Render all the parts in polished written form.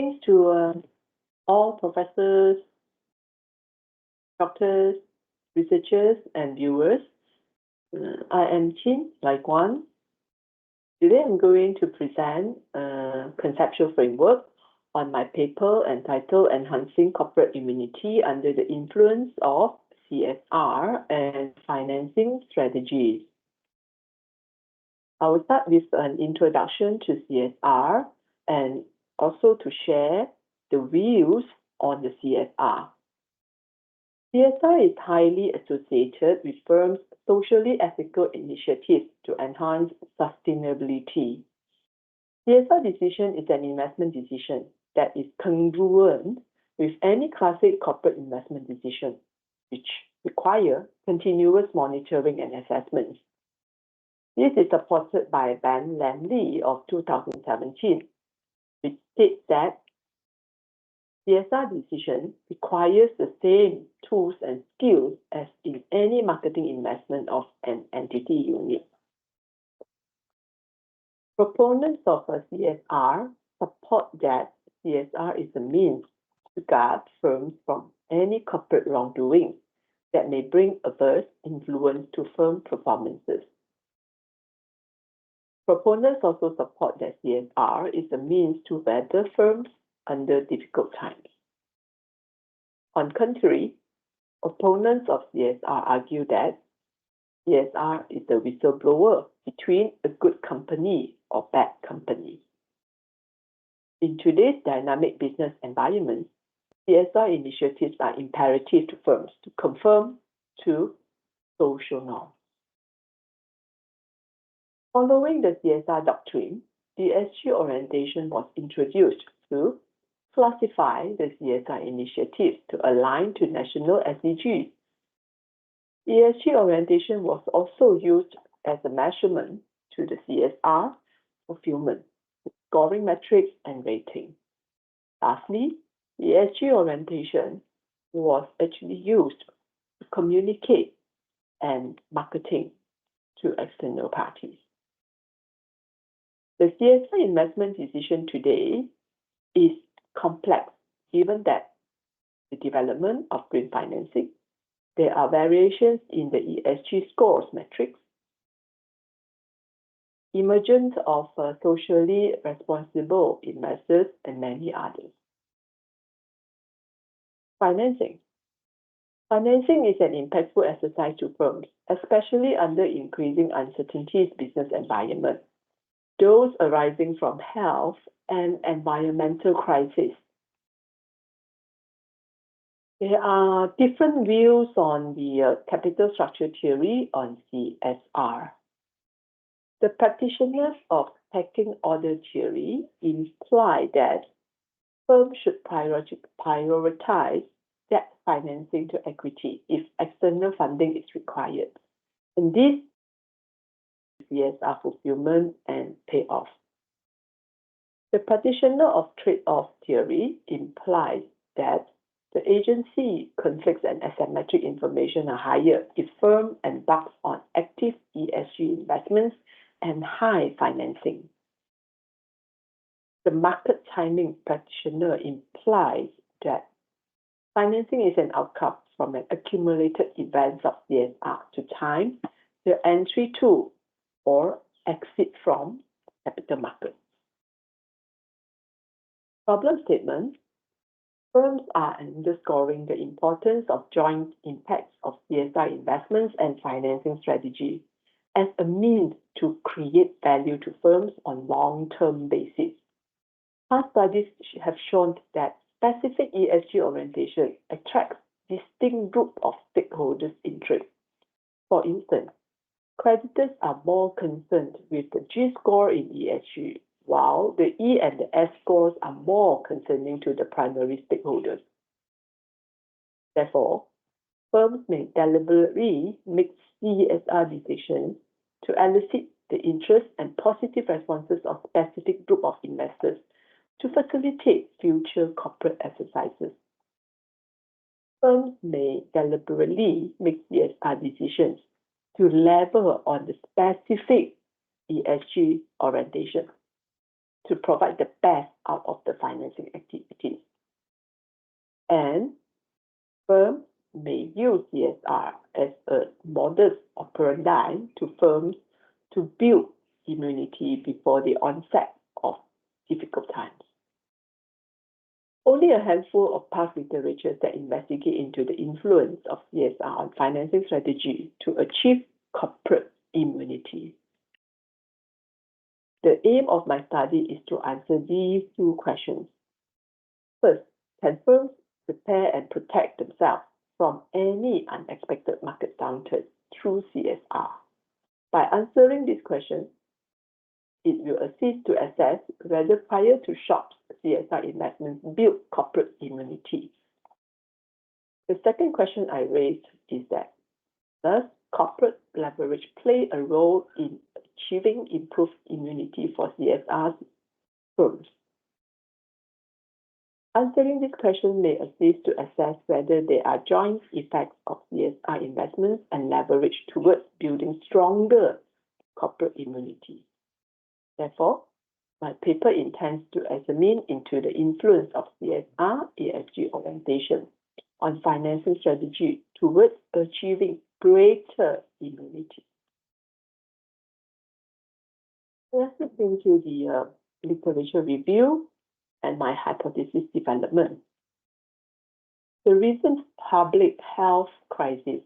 Thanks to all professors, doctors, researchers, and viewers. I am Chin, like Kwan. Today I'm going to present a conceptual framework on my paper entitled Enhancing Corporate Immunity Under the Influence of CSR and Financing Strategies. I will start with an introduction to CSR and also to share the views on the CSR. CSR is highly associated with firms' socially ethical initiatives to enhance sustainability. CSR decision is an investment decision that is congruent with any classic corporate investment decision, which require continuous monitoring and assessments. This is supported by Ben Lamley of 2017, which states that CSR decision requires the same tools and skills as in any marketing investment of an entity unit. Proponents of a CSR support that CSR is a means to guard firms from any corporate wrongdoing that may bring adverse influence to firm performances. Proponents also support that CSR is a means to weather firms under difficult times. On contrary, opponents of CSR argue that CSR is the whistleblower between a good company or bad company. In today's dynamic business environment, CSR initiatives are imperative to firms to conform to social norms. Following the CSR doctrine, ESG orientation was introduced to classify the CSR initiatives to align to national SDGs. ESG orientation was also used as a measurement to the CSR fulfillment, scoring metrics and rating. Lastly, ESG orientation was actually used to communicate and marketing to external parties. The CSR investment decision today is complex, given that the development of green financing, there are variations in the ESG scores metrics, emergence of socially responsible investors, and many others. Financing. Financing is an impactful exercise to firms, especially under increasing uncertainties business environment, those arising from health and environmental crises. There are different views on the capital structure theory on CSR. The practitioners of pecking order theory imply that firms should prioritize debt financing to equity if external funding is required. And this CSR fulfillment and payoff. The practitioner of trade-off theory implies that the agency conflicts and asymmetric information are higher if firm embarks on active ESG investments and high financing. The market timing practitioner implies that financing is an outcome from an accumulated events of CSR to time the entry to or exit from capital markets. Problem statement. Firms are underscoring the importance of joint impacts of CSR investments and financing strategy as a means to create value to firms on long-term basis. Past studies have shown that specific ESG orientation attracts distinct group of stakeholders' interests. For instance, creditors are more concerned with the G score in ESG, while the E and the S scores are more concerning to the primary stakeholders. Therefore, firms may deliberately make CSR decisions to elicit the interest and positive responses of specific group of investors to facilitate future corporate exercises. Firms may deliberately make CSR decisions to lever on the specific ESG orientation to provide the best out of the financing activities. And firms may use CSR as a modus operandi to firms to build immunity before the onset of difficult times. Only a handful of past literatures that investigate into the influence of CSR on financing strategy to achieve corporate immunity. The aim of my study is to answer these two questions. First, can firms prepare and protect themselves from any unexpected market downturn through CSR? By answering this question, it will assist to assess whether prior to shocks, CSR investments build corporate immunity. The second question I raised is that, does corporate leverage play a role in achieving improved immunity for CSR firms? Answering this question may assist to assess whether there are joint effects of CSR investments and leverage towards building stronger corporate immunity. Therefore, my paper intends to examine into the influence of CSR ESG orientation on financing strategy towards achieving greater immunity. Let's look into the literature review and my hypothesis development. The recent public health crisis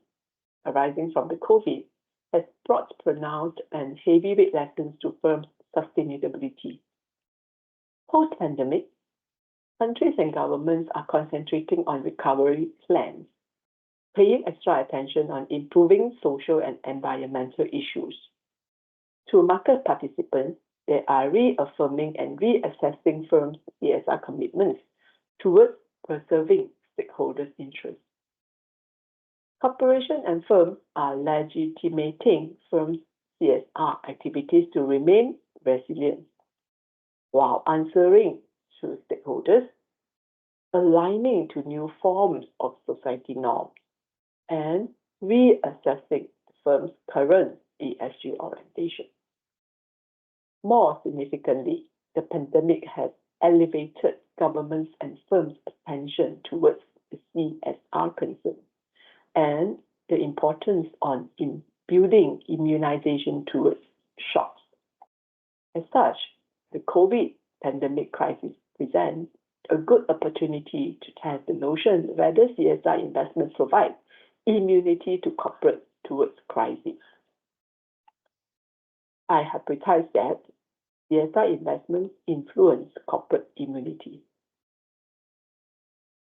arising from the COVID has brought pronounced and heavyweight lessons to firms' sustainability. Post-pandemic, countries and governments are concentrating on recovery plans, paying extra attention on improving social and environmental issues. To market participants, they are reaffirming and reassessing firms' CSR commitments towards preserving stakeholders' interests. Corporations and firms are legitimating firms' CSR activities to remain resilient while answering to stakeholders, aligning to new forms of society norms, and reassessing the firm's current ESG orientation. More significantly, the pandemic has elevated governments and firms' attention towards the CSR concern and the importance on building immunization towards shocks. As such, the COVID pandemic crisis presents a good opportunity to test the notion whether CSR investments provide immunity to corporate towards crisis. I hypothesize that CSR investments influence corporate immunity.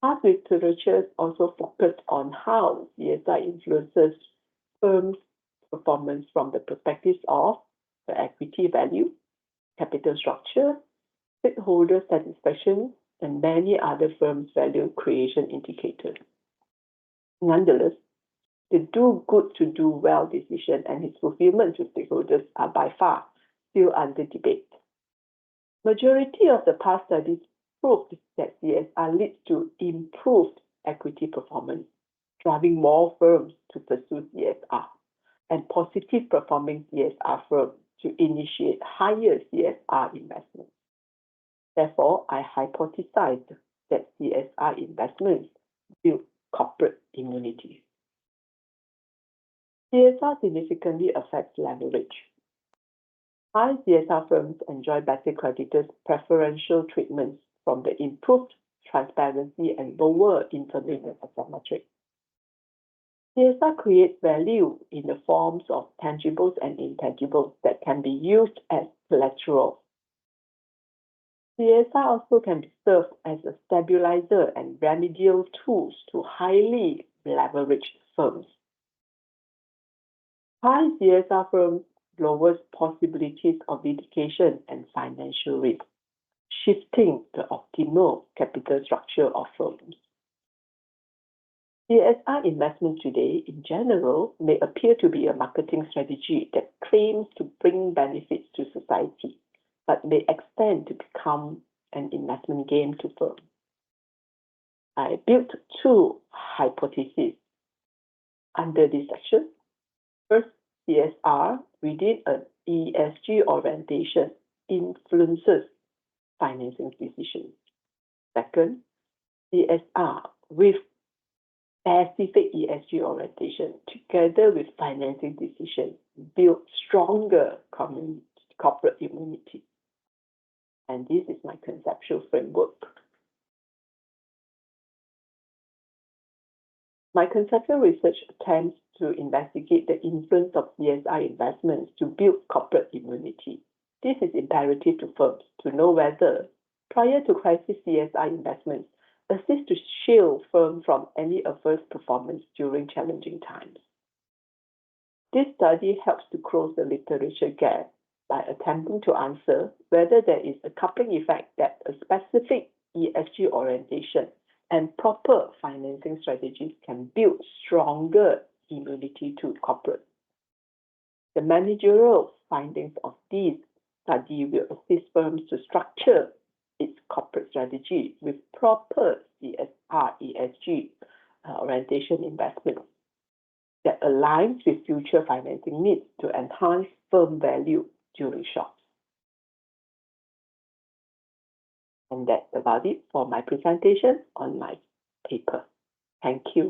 Past literature also focused on how CSR influences firms' performance from the perspectives of the equity value, capital structure, stakeholder satisfaction, and many other firms' value creation indicators. Nonetheless, the do good to do well decision and its fulfillment to stakeholders are by far still under debate. Majority of the past studies proved that CSR leads to improved equity performance, driving more firms to pursue CSR, and positive performing CSR firms to initiate higher CSR investments. Therefore, I hypothesized that CSR investments build corporate immunity. CSR significantly affects leverage. High CSR firms enjoy better creditors' preferential treatments from the improved transparency and lower interlinked asset metrics. CSR creates value in the forms of tangibles and intangibles that can be used as collateral. CSR also can be served as a stabilizer and remedial tools to highly leveraged firms. High CSR firms lowers possibilities of litigation and financial risk, shifting the optimal capital structure of firms. CSR investment today, in general, may appear to be a marketing strategy that claims to bring benefits to society, but may extend to become an investment game to firms. I built two hypotheses under this section. First, CSR within an ESG orientation influences financing decisions. Second, CSR with specific ESG orientation together with financing decisions build stronger corporate immunity. And this is my conceptual framework. My conceptual research attempts to investigate the influence of CSR investments to build corporate immunity. This is imperative to firms to know whether, prior to crisis CSR investments, assist to shield firms from any adverse performance during challenging times. This study helps to close the literature gap by attempting to answer whether there is a coupling effect that a specific ESG orientation and proper financing strategies can build stronger immunity to corporate. The managerial findings of this study will assist firms to structure its corporate strategy with proper CSR ESG orientation investments that aligns with future financing needs to enhance firm value during shocks. And that's about it for my presentation on my paper. Thank you.